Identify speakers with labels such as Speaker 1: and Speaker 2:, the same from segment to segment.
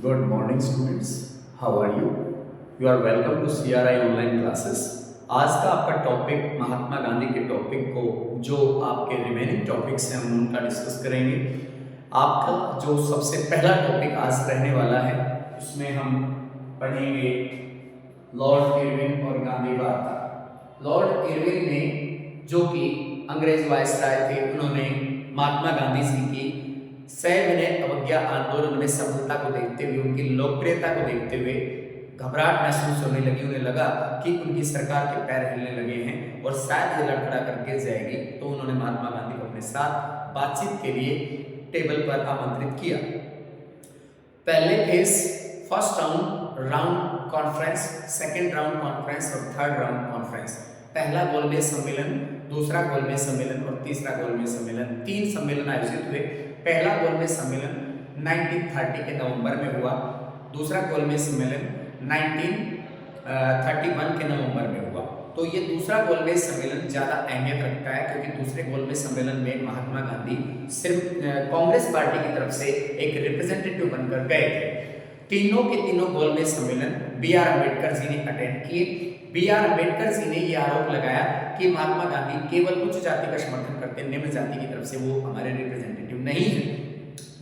Speaker 1: Good morning students. How are you? You are welcome to CRI online classes. आज का आपका topic Mahatma Gandhi के topic को जो आपके रिमेनिंग टॉपिक्स हैं हम उनका डिस्कस करेंगे. आपका जो सबसे पहला टॉपिक आज रहने वाला है उसमें हम पढ़ेंगे लॉर्ड इरविन और गांधी वार्ता. लॉर्ड इरविन ने जो कि अंग्रेज वायसराय थे उन्होंने महात्मा गांधी जी की सविनय अवज्ञा आंदोलन में सफलता को देखते हुए उनकी लोकप्रियता को देखते हुए घबराहट महसूस होने लगी. उन्हें लगा कि उनकी सरकार के पैर हिलने लगे हैं और शायद ये लड़खड़ा करके जाएगी. तो उन्होंने महात्मा गांधी को अपने साथ बातचीत के लिए टेबल पर आमंत्रित किया. पहले phase first round conference, second round conference और थर्ड राउंड कॉन्फ्रेंस. पहला गोलमेज सम्मेलन, दूसरा गोलमेज सम्मेलन और तीसरा गोलमेज सम्मेलन, 3 सम्मेलन आयोजित हुए. पहला गोलमेज सम्मेलन 1930 के नवंबर में हुआ. दूसरा गोलमेज सम्मेलन 1931 के नवंबर में हुआ. तो ये दूसरा गोलमेज सम्मेलन ज़्यादा अहमियत रखता है क्योंकि दूसरे गोलमेज सम्मेलन में महात्मा गांधी सिर्फ कांग्रेस पार्टी की तरफ से एक रिप्रेजेंटेटिव बनकर गए थे. तीनों के तीनों गोलमेज सम्मेलन B.R. अम्बेडकर जी ने अटेंड किए. B.R. अम्बेडकर जी ने यह आरोप लगाया कि महात्मा गांधी केवल उच्च जाति का समर्थन करते हैं, निम्न जाति की तरफ से वो हमारे रिप्रेजेंटेटिव नहीं है.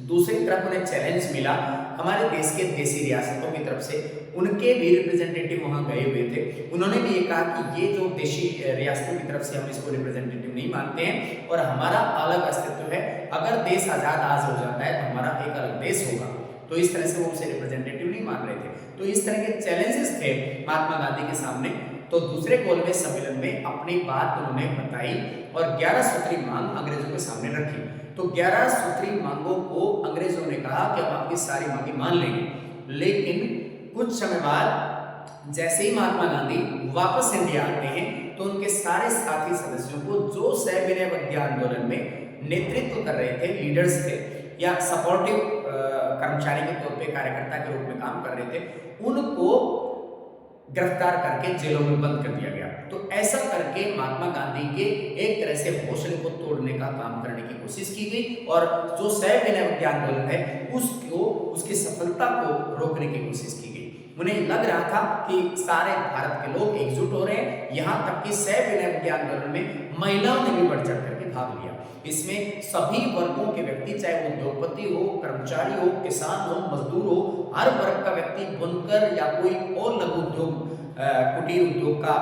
Speaker 1: दूसरी तरफ उन्हें चैलेंज मिला हमारे देश के देशी रियासतों की तरफ से, उनके भी रिप्रेजेंटेटिव वहां गए हुए थे. उन्होंने भी ये कहा कि ये जो देशी रियासतों की तरफ से हम इसको रिप्रेजेंटेटिव नहीं मानते हैं और हमारा अलग अस्तित्व है. अगर देश आजाद आज हो जाता है तो हमारा एक अलग देश होगा. तो इस तरह से वो उसे रिप्रेजेंटेटिव नहीं मान रहे थे. तो इस तरह के चैलेंजेस थे महात्मा गांधी के सामने. तो दूसरे गोलमेज सम्मेलन में अपनी बात उन्होंने बताई और 11 सूत्री मांग अंग्रेजों के सामने रखी. तो 11 सूत्री मांगों को अंग्रेजों ने कहा कि हम आपकी सारी मांगे मान लेंगे. लेकिन कुछ समय बाद जैसे ही महात्मा गांधी वापस इंडिया आते हैं तो उनके सारे साथी सदस्यों को जो सविनय अवज्ञा आंदोलन में नेतृत्व कर रहे थे, लीडर्स थे या सपोर्टिव कर्मचारी के तौर पे कार्यकर्ता के रूप में काम कर रहे थे, उनको गिरफ्तार करके जेलों में बंद कर दिया गया. तो ऐसा करके महात्मा गांधी के एक तरह से हौसले को तोड़ने का काम करने की कोशिश की गई और जो सविनय अवज्ञा आंदोलन है उसको उसकी सफलता को रोकने की कोशिश की गई. उन्हें लग रहा था कि सारे भारत के लोग एकजुट हो रहे हैं. यहाँ तक कि सविनय अवज्ञा आंदोलन में महिलाओं ने भी बढ़ चढ़ करके भाग लिया. इसमें सभी वर्गों के व्यक्ति, चाहे वो उद्योगपति हो, कर्मचारी हो, किसान हो, मजदूर हो, हर वर्ग का व्यक्ति, बुनकर या कोई और लघु उद्योग, कुटीर उद्योग का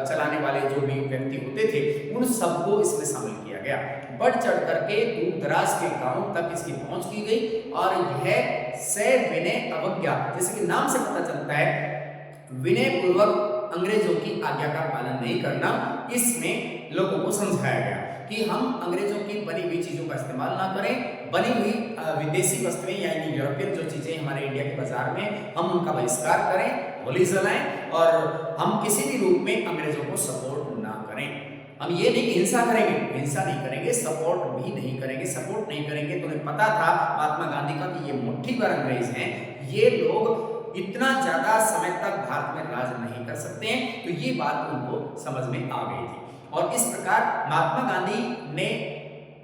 Speaker 1: चलाने वाले जो भी व्यक्ति होते थे, उन सबको इसमें शामिल किया गया. बढ़ चढ़ करके दूर दराज के गांवों तक इसकी पहुंच की गई और यह सविनय अवज्ञा, जैसे कि नाम से पता चलता है, विनय पूर्वक अंग्रेजों की आज्ञा का पालन नहीं करना, इसमें लोगों को समझाया गया कि हम अंग्रेजों की बनी हुई चीजों का इस्तेमाल ना करें. बनी हुई विदेशी वस्तुएं यानी यूरोपियन जो चीजें हमारे इंडिया के बाजार में, हम उनका बहिष्कार करें, होली जलाएं और हम किसी भी रूप में अंग्रेजों को सपोर्ट ना करें. हम ये नहीं कि हिंसा करेंगे, हिंसा नहीं करेंगे, सपोर्ट भी नहीं करेंगे. सपोर्ट नहीं करेंगे तो उन्हें पता था महात्मा गांधी का कि ये मुट्ठी भर अंग्रेज हैं, ये लोग इतना ज्यादा समय तक भारत में राज नहीं कर सकते हैं. तो ये बात उनको समझ में आ गई थी और इस प्रकार महात्मा गांधी ने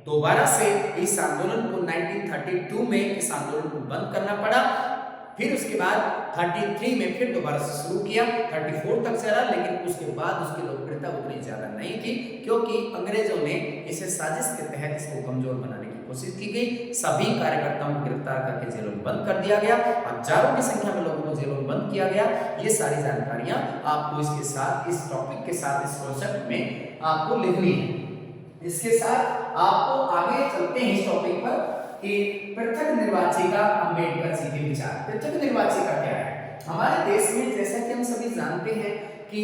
Speaker 1: दोबारा से इस आंदोलन को 1932 में इस आंदोलन को बंद करना पड़ा. फिर उसके बाद 33 में फिर दोबारा से शुरू किया, 34 तक चला, लेकिन उसके बाद उसकी लोकप्रियता उतनी ज्यादा नहीं थी क्योंकि अंग्रेजों ने इसे साजिश के तहत इसको कमजोर बनाने की कोशिश की गई. सभी कार्यकर्ताओं को गिरफ्तार करके जेलों में बंद कर दिया गया, हजारों की संख्या में लोगों को जेलों में बंद किया गया. ये सारी जानकारियां आपको इसके साथ, इस टॉपिक के साथ, इस कॉन्सेप्ट में आपको लिखनी है. इसके साथ आपको आगे चलते हैं इस टॉपिक पर कि पृथक निर्वाचिका अम्बेडकर जी के विचार. पृथक निर्वाचिका क्या है? हमारे देश में जैसा कि हम सभी जानते हैं कि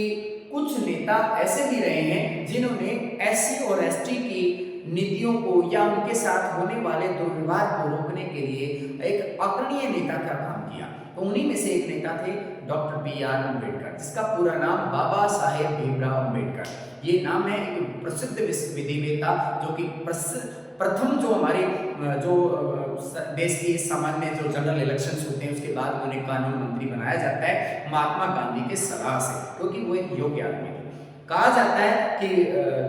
Speaker 1: कुछ नेता ऐसे भी रहे हैं जिन्होंने SC और ST की नीतियों को या उनके साथ होने वाले दुर्व्यवहार को रोकने के लिए एक अग्रणीय नेता का काम किया. तो उन्हीं में से एक नेता थे डॉक्टर B.R. अम्बेडकर, जिसका पूरा नाम बाबा साहेब भीमराव अम्बेडकर. ये नाम है एक प्रसिद्ध विधिवेता जो कि प्रथम जो हमारे जो देश की सामान्य जो जनरल इलेक्शंस होते हैं उसके बाद उन्हें कानून मंत्री बनाया जाता है महात्मा गांधी के सलाह से, क्योंकि वो एक योग्य आदमी थे. कहा जाता है कि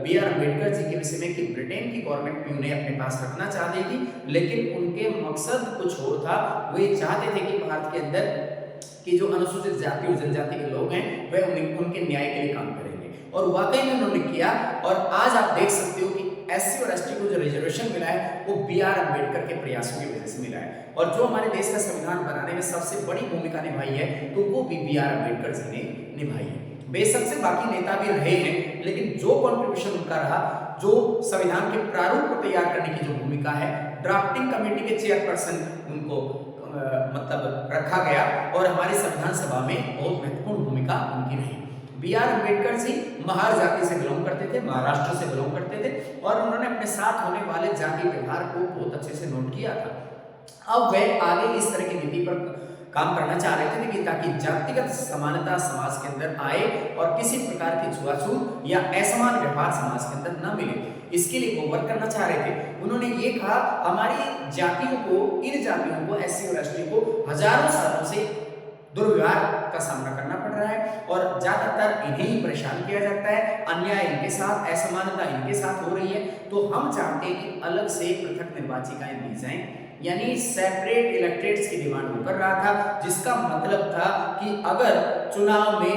Speaker 1: बी आर अम्बेडकर जी के विषय में कि ब्रिटेन की गवर्नमेंट भी उन्हें अपने पास रखना चाहती थी, लेकिन उनके मकसद कुछ और था। वो ये चाहते थे कि भारत के अंदर कि जो अनुसूचित जाति और जनजाति के लोग हैं वह उनके न्याय के लिए काम करेंगे, और वाकई में उन्होंने किया। और आज आप देख सकते हो कि एससी और एसटी को जो रिजर्वेशन मिला है वो बी आर अम्बेडकर के प्रयासों की वजह से मिला है, और जो हमारे देश का संविधान बनाने में सबसे बड़ी भूमिका निभाई है तो वो भी बी आर अम्बेडकर जी ने निभाई है। बेशक से बाकी नेता भी रहे हैं, लेकिन जो कंट्रीब्यूशन उनका रहा, जो संविधान के प्रारूप को तैयार करने की जो भूमिका है, ड्राफ्टिंग कमेटी के चेयरपर्सन उनको मतलब रखा गया, और हमारी संविधान सभा में बहुत महत्वपूर्ण भूमिका उनकी रही। बी आर अम्बेडकर जी महार जाति से बिलोंग करते थे, महाराष्ट्र से बिलोंग करते थे, और उन्होंने अपने साथ होने वाले जाति व्यवहार को बहुत अच्छे से नोट किया था। अब वह आगे इस तरह की नीति पर काम करना चाह रहे थे कि ताकि जातिगत समानता समाज के अंदर आए और किसी प्रकार की छुआछूत या असमान व्यवहार समाज के अंदर न मिले, इसके लिए वो वर्क करना चाह रहे थे। उन्होंने ये कहा हमारी जातियों को, इन जातियों को, एससी और एसटी को हजारों सालों से दुर्व्यवहार का सामना करना पड़ रहा है, और ज्यादातर इन्हें ही परेशान किया जाता है, अन्याय इनके साथ, असमानता इनके साथ हो रही है। तो हम चाहते हैं कि अलग से पृथक निर्वाचिकाएं दी जाएं, यानी सेपरेट इलेक्टेड्स की डिमांड वो कर रहा था, जिसका मतलब था कि अगर चुनाव में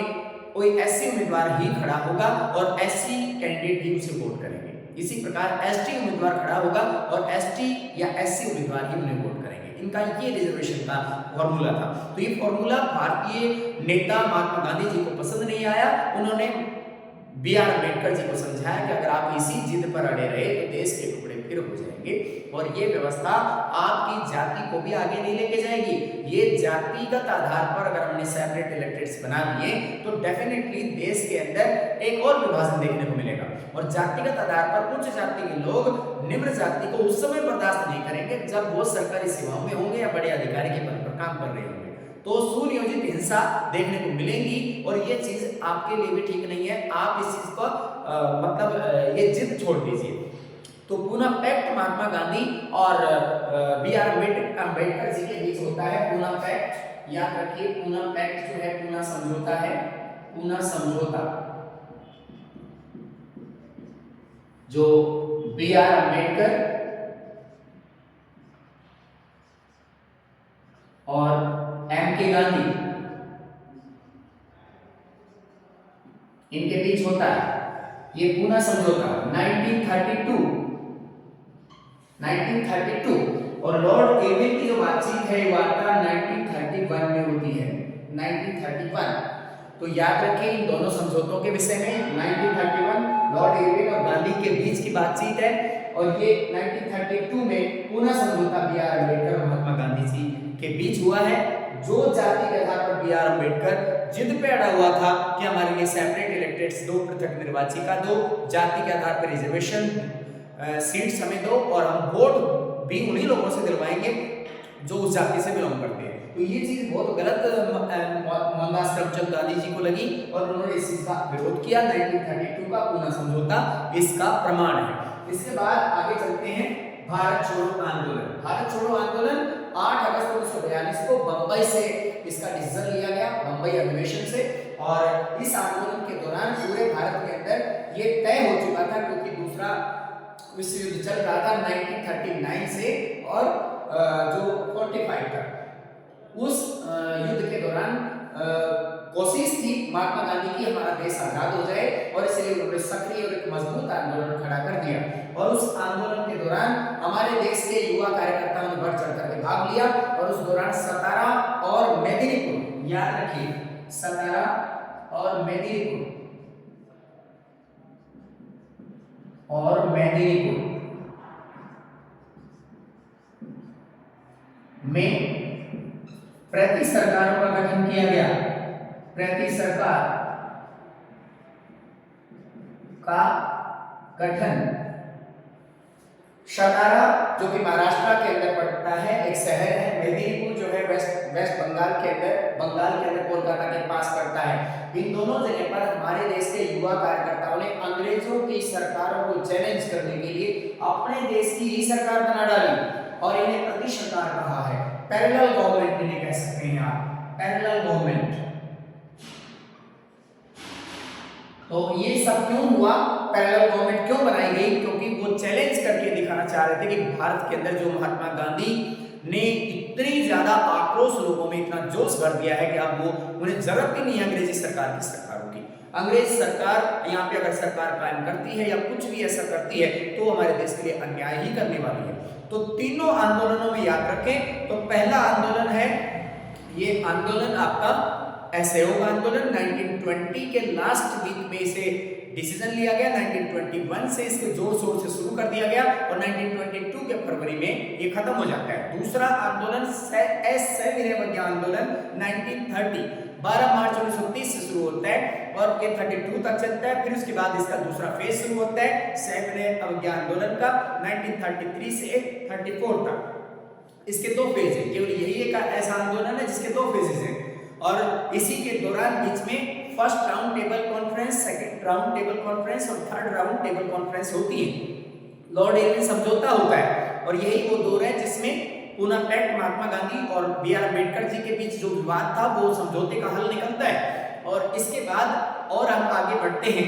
Speaker 1: कोई एससी उम्मीदवार ही खड़ा होगा और एससी कैंडिडेट ही उसे वोट करेंगे, इसी प्रकार एसटी उम्मीदवार खड़ा होगा और एसटी या एससी उम्मीदवार ही उन्हें वोट करेंगे। इनका ये रिजर्वेशन का फॉर्मूला था। तो ये फॉर्मूला भारतीय नेता महात्मा गांधी जी को पसंद नहीं आया। उन्होंने बी आर अम्बेडकर जी को समझाया कि अगर आप इसी जिद पर अड़े रहे तो देश के टुकड़े फिर हो जाएंगे, और ये व्यवस्था आपकी जाति को भी आगे नहीं लेके जाएगी। ये जातिगत आधार पर अगर हमने सेपरेट इलेक्टेड्स बना दिए तो डेफिनेटली देश के अंदर एक और विभाजन देखने को मिलेगा, और जातिगत आधार पर उच्च जाति के लोग निम्न जाति को उस समय बर्दाश्त नहीं करेंगे जब वो सरकारी सेवाओं में होंगे या बड़े अधिकारी के पद पर काम कर रहे होंगे। तो सुनियोजित हिंसा देखने को मिलेगी, और ये चीज आपके लिए भी ठीक नहीं है। आप इस चीज को मतलब ये जिद छोड़ दीजिए। तो पूना पैक्ट महात्मा गांधी और बी आर अम्बेडकर जी के बीच होता है। पूना पैक्ट याद रखिए, पूना पैक्ट जो है पूना समझौता है, पूना समझौता जो बी आर अम्बेडकर और एम के गांधी इनके बीच होता है। ये पूना समझौता 1932 और लॉर्ड इरविन की जो बातचीत है वार्ता 1931 में होती है, 1931। तो याद रखिए इन दोनों समझौतों के विषय में 1931 लॉर्ड इरविन और गांधी के बीच की बातचीत है, और ये 1932 में पूना समझौता बी आर अम्बेडकर और महात्मा गांधी जी के बीच हुआ है। जो जाति के आधार पर बी आर अम्बेडकर जिद पे अड़ा हुआ था कि हमारे लिए सेपरेट इलेक्टेड्स दो, पृथक निर्वाचिका दो, जाति के आधार पर रिजर्वेशन सीट्स हमें दो, और हम वोट भी उन्हीं लोगों से दिलवाएंगे जो उस जाति से बिलोंग करते हैं। तो ये चीज बहुत गलत मोहनदास करमचंद गांधी जी को लगी, और उन्होंने इस चीज का विरोध किया। 1932 का पूना समझौता इसका प्रमाण है। इसके बाद आगे चलते हैं भारत छोड़ो आंदोलन। भारत छोड़ो आंदोलन 8 अगस्त 1942 को बंबई से इसका डिसीजन लिया गया, बंबई अधिवेशन से, और इस आंदोलन के दौरान पूरे भारत के अंदर ये तय हो चुका था, क्योंकि दूसरा विश्व युद्ध चल रहा था 1939 से और जो 45 तक। उस युद्ध के दौरान कोशिश थी महात्मा गांधी की हमारा देश आजाद हो जाए, और इसलिए उन्होंने सक्रिय और एक मजबूत आंदोलन खड़ा कर दिया। और उस आंदोलन के दौरान हमारे देश के युवा कार्यकर्ताओं ने बढ़ चढ़ करके भाग लिया, और उस दौरान सतारा और मेदिनीपुर, याद रखिए सतारा और मेदिनीपुर में प्रति सरकारों का गठन किया गया। प्रति सरकार का गठन। सतारा जो कि महाराष्ट्र के अंदर पड़ता है, एक शहर है। मेदिनीपुर जो है वेस्ट बंगाल के अंदर कोलकाता के पास पड़ता है। इन दोनों जगह पर हमारे देश के युवा कार्यकर्ताओं ने अंग्रेजों की सरकारों को चैलेंज करने के लिए अपने देश की ही सरकार बना डाली, और इन्हें प्रति सरकार कहा है। पैरेलल गवर्नमेंट इन्हें कह सकते हैं आप, पैरेलल गवर्नमेंट। तो ये सब क्यों हुआ, पैरेलल गवर्नमेंट क्यों बनाई गई, क्योंकि वो चैलेंज करके दिखाना चाह रहे थे कि भारत के अंदर जो महात्मा गांधी ने इतनी ज्यादा आक्रोश लोगों में, इतना जोश भर दिया है कि अब वो उन्हें जरूरत ही नहीं है अंग्रेजी सरकार की सरकारों की। अंग्रेज सरकार यहाँ पे अगर सरकार कायम करती है या कुछ भी ऐसा करती है तो हमारे देश के लिए अन्याय ही करने वाली है। तो तीनों आंदोलनों में याद रखें, तो पहला आंदोलन है ये आंदोलन आपका असहयोग आंदोलन, 1920 के लास्ट वीक में इसे डिसीजन लिया गया, 1921 से इसके जोर शोर से शुरू कर दिया गया और 1922 के फरवरी में ये खत्म हो जाता है। दूसरा आंदोलन असहयोग आंदोलन 1930 12 मार्च 1930 से शुरू होता है और ये 32 तक चलता है। फिर उसके बाद इसका दूसरा फेज शुरू होता है सैन्य अवज्ञा आंदोलन का 1933 से 34 तक। इसके दो फेज है, केवल यही एक ऐसा आंदोलन है जिसके दो फेजेस हैं और इसी के दौरान बीच में first round table conference, second round table conference और थर्ड राउंड टेबल कॉन्फ्रेंस होती है। लॉर्ड एरविन समझौता होता है और यही वो दौर है जिसमें पूना पैक्ट महात्मा गांधी और B.R. अम्बेडकर जी के बीच जो विवाद था वो समझौते का हल निकलता है। और इसके बाद और हम आगे बढ़ते हैं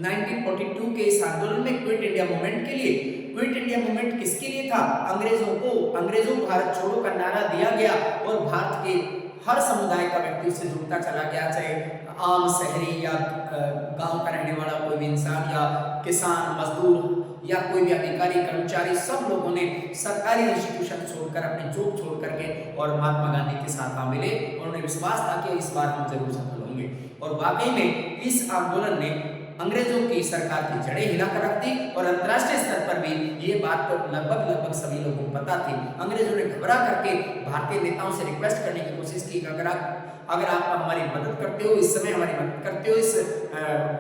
Speaker 1: 1942 के इस आंदोलन में क्विट इंडिया मूवमेंट के लिए। क्विट इंडिया मूवमेंट किसके लिए था, अंग्रेजों भारत छोड़ो का नारा दिया गया और भारत के हर समुदाय का व्यक्ति उससे जुड़ता चला गया, चाहे आम शहरी या गांव का रहने वाला कोई भी इंसान या किसान मजदूर या कोई भी अधिकारी कर्मचारी, सब लोगों ने सरकारी इंस्टीट्यूशन छोड़कर अपनी जॉब छोड़ करके और महात्मा गांधी के साथ आ मिले और उन्हें विश्वास था कि इस बार हम जरूर सफल होंगे। और वाकई में इस आंदोलन ने अंग्रेजों की सरकार की जड़ें हिलाकर रख दी और अंतर्राष्ट्रीय स्तर पर भी ये बात तो लगभग सभी लोगों को पता थी। अंग्रेजों ने घबरा करके भारतीय नेताओं से रिक्वेस्ट करने की कोशिश की कि अगर आप हमारी मदद करते हो, इस समय हमारी मदद करते हो इस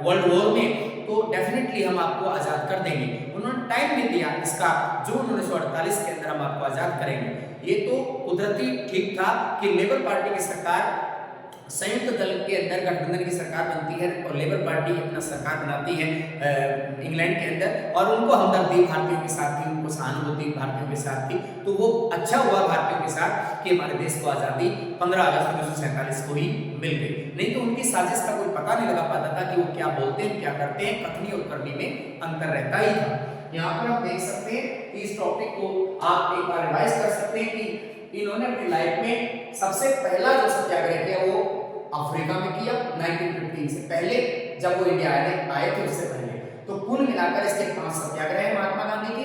Speaker 1: वर्ल्ड वॉर में, तो डेफिनेटली हम आपको आज़ाद कर देंगे। उन्होंने टाइम भी दिया इसका, जून 1948 के अंदर हम आपको आज़ाद करेंगे। ये तो कुदरती ठीक था कि लेबर पार्टी की सरकार संयुक्त दल के अंदर गठबंधन की सरकार बनती है और लेबर पार्टी अपना सरकार बनाती है इंग्लैंड के अंदर और उनको हमदर्दी भारतीयों के साथ थी, उनको सहानुभूति भारतीयों के साथ थी। तो वो अच्छा हुआ भारतीयों के साथ कि हमारे देश को आज़ादी 15 अगस्त 1947 को ही मिल गई, नहीं तो उनकी साजिश का कोई पता नहीं लगा पाता था कि वो क्या बोलते हैं क्या करते हैं, कथनी और करनी में अंतर रहता ही था। यहाँ पर आप देख सकते हैं कि इस टॉपिक को आप एक बार रिवाइज कर सकते हैं कि इन्होंने अपनी लाइफ में सबसे पहला जो सत्याग्रह किया वो अफ्रीका में किया 1915 से पहले, जब वो इंडिया आए थे उससे पहले। तो कुल मिलाकर इसके 5 सत्याग्रह हैं महात्मा गांधी के,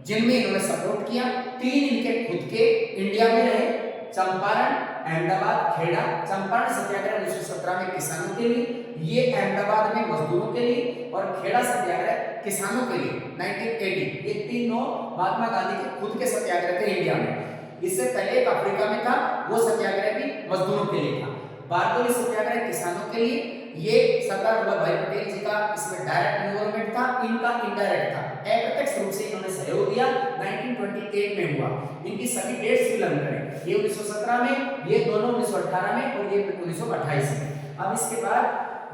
Speaker 1: जिनमें इन्होंने सपोर्ट किया। 3 इनके खुद के इंडिया में रहे, चंपारण, अहमदाबाद, खेड़ा। चंपारण सत्याग्रह 1917 में किसानों के लिए, ये अहमदाबाद में मजदूरों के लिए और खेड़ा सत्याग्रह किसानों के लिए 1980। ये तीनों महात्मा गांधी के खुद के सत्याग्रह थे इंडिया में। इससे पहले एक अफ्रीका में था, वो सत्याग्रह भी मजदूरों के लिए था। बारडोली सत्याग्रह किसानों के लिए, ये सरदार वल्लभ भाई पटेल जी का इसमें डायरेक्ट इन्वॉल्वमेंट था, इनका इनडायरेक्ट था। अप्रत्यक्ष रूप से इन्होंने सहयोग दिया, 1928 में हुआ। इनकी सभी डेट्स भी लर्न करें, ये 1917 में, ये दोनों 1918 में और ये 1928 में। अब इसके बाद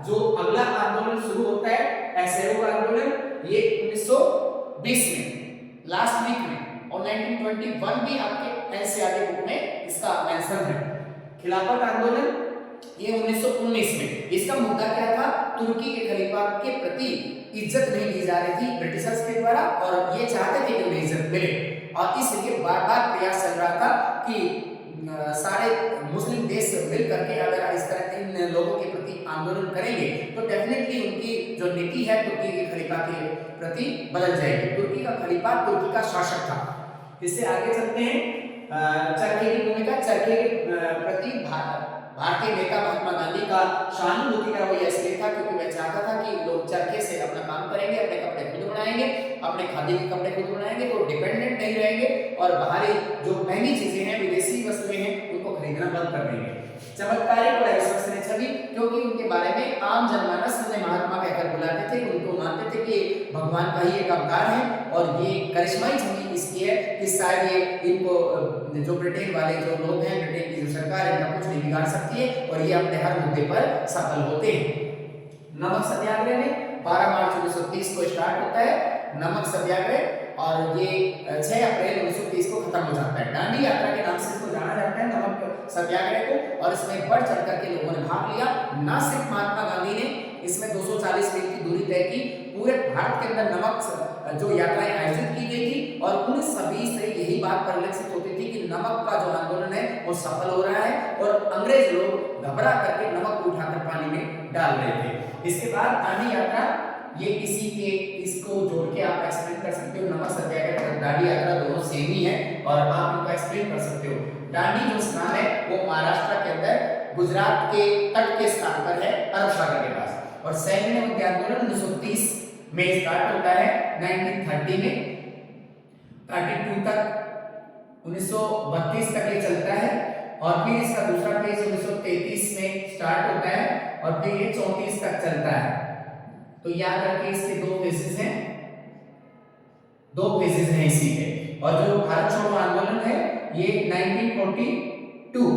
Speaker 1: जो अगला आंदोलन शुरू होता है असहयोग आंदोलन, ये 1920 में लास्ट वीक में और 1921 भी आपके एनसीईआरटी बुक में इसका मेंशन है। खिलाफत आंदोलन ये 1919 में। इसका मुद्दा क्या था, तुर्की के खलीफा के प्रति इज्जत नहीं दी जा रही थी ब्रिटिशर्स के द्वारा और ये चाहते थे कि उन्हें इज्जत मिले और इसलिए बार-बार प्रयास चल रहा था कि सारे मुस्लिम देश मिल करके अगर इस तरह इन लोगों के प्रति आंदोलन करेंगे तो डेफिनेटली उनकी जो नीति है तुर्की के खलीफा के प्रति बदल जाएगी। तुर्की का खलीफा तुर्की का शासक था। इससे आगे चलते हैं चरखे की भूमिका। चरखे के प्रति भारतीय नेता महात्मा गांधी का सहानुभूति का रवैया इसलिए था क्योंकि वह चाहता था कि लोग चरखे से अपना काम करेंगे, अपने कपड़े खुद बनाएंगे, अपने खादी के कपड़े खुद बनाएंगे, तो डिपेंडेंट नहीं रहेंगे और बाहरी जो महंगी चीजें हैं, विदेशी वस्तुएं हैं, उनको खरीदना बंद कर देंगे। चमत्कारिक और अविश्वसनीय छवि, क्योंकि उनके बारे में आम जनमानस उन्हें महात्मा कहकर बुलाते थे, उनको मानते थे कि भगवान का ही एक अवतार है और ये करिश्माई छवि इसकी है कि शायद ये इनको जो ब्रिटेन वाले जो लोग हैं, ब्रिटेन की जो सरकार है, इनका कुछ नहीं बिगाड़ सकती है और ये अपने हर मुद्दे पर सफल होते हैं। नमक सत्याग्रह में 12 मार्च 1930 को स्टार्ट होता है। नमक सत्याग्रह और ये 6 अप्रैल 1930 को खत्म हो जाता है। दांडी यात्रा के नाम से इसको जाना जाता है, नमक सत्याग्रह को, और इसमें बढ़ चढ़ कर के लोगों ने भाग लिया। न सिर्फ महात्मा गांधी ने इसमें 240 मील की दूरी तय की, पूरे भारत के अंदर नमक जो यात्राएं आयोजित की गई थी, और उन सभी से यही बात परिलक्षित होती थी कि नमक का जो आंदोलन है वो सफल हो रहा है, और अंग्रेज लोग घबरा करके नमक को उठाकर पानी में डाल रहे थे। इसके बाद दांडी यात्रा, ये इसी के इसको जोड़ के आप एक्सप्लेन कर सकते हो, नमक सत्याग्रह और दांडी यात्रा दोनों सेम ही है, और आप इनको एक्सप्लेन कर सकते हो। दांडी जो स्थान है वो महाराष्ट्र के अंदर गुजरात के तट के स्थान पर है, अरब सागर के पास, और सैन्य मुक्ति आंदोलन 1930 में स्टार्ट होता है, 1930 में 32 तक 1932 तक ये चलता है, और फिर इसका दूसरा फेज 1933 में स्टार्ट होता है, और फिर ये 34 तक चलता है। तो याद रखिए इसके दो फेजेस हैं, इसी के। और जो भारत छोड़ो आंदोलन है ये 1942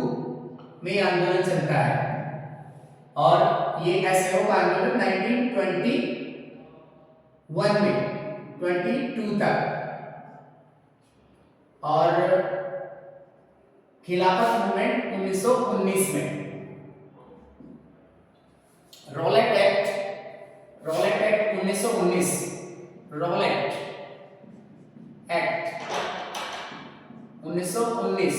Speaker 1: में आंदोलन चलता है, और ये असहयोग का आंदोलन 1921 में 22 तक, और खिलाफत मूवमेंट 1919 में। Rowlatt act 1919, Rowlatt act 1919।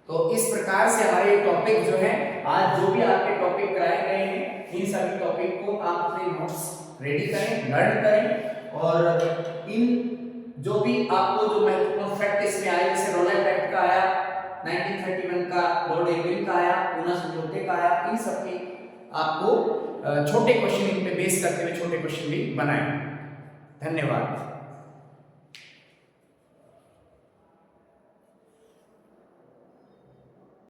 Speaker 1: तो इस प्रकार से हमारे टॉपिक जो है, आज जो भी आपके टॉपिक कराए गए हैं, इन सभी टॉपिक को आप अपने नोट्स रेडी करें, लर्न करें, और इन जो भी आपको जो महत्वपूर्ण फैक्ट इसमें आए, जैसे रॉलेट एक्ट का आया, 1931 का लॉर्ड इरविन का आया, पूना समझौते का आया, इन सब की आपको छोटे क्वेश्चन इन पे बेस करते हुए छोटे क्वेश्चन भी बनाएं। धन्यवाद।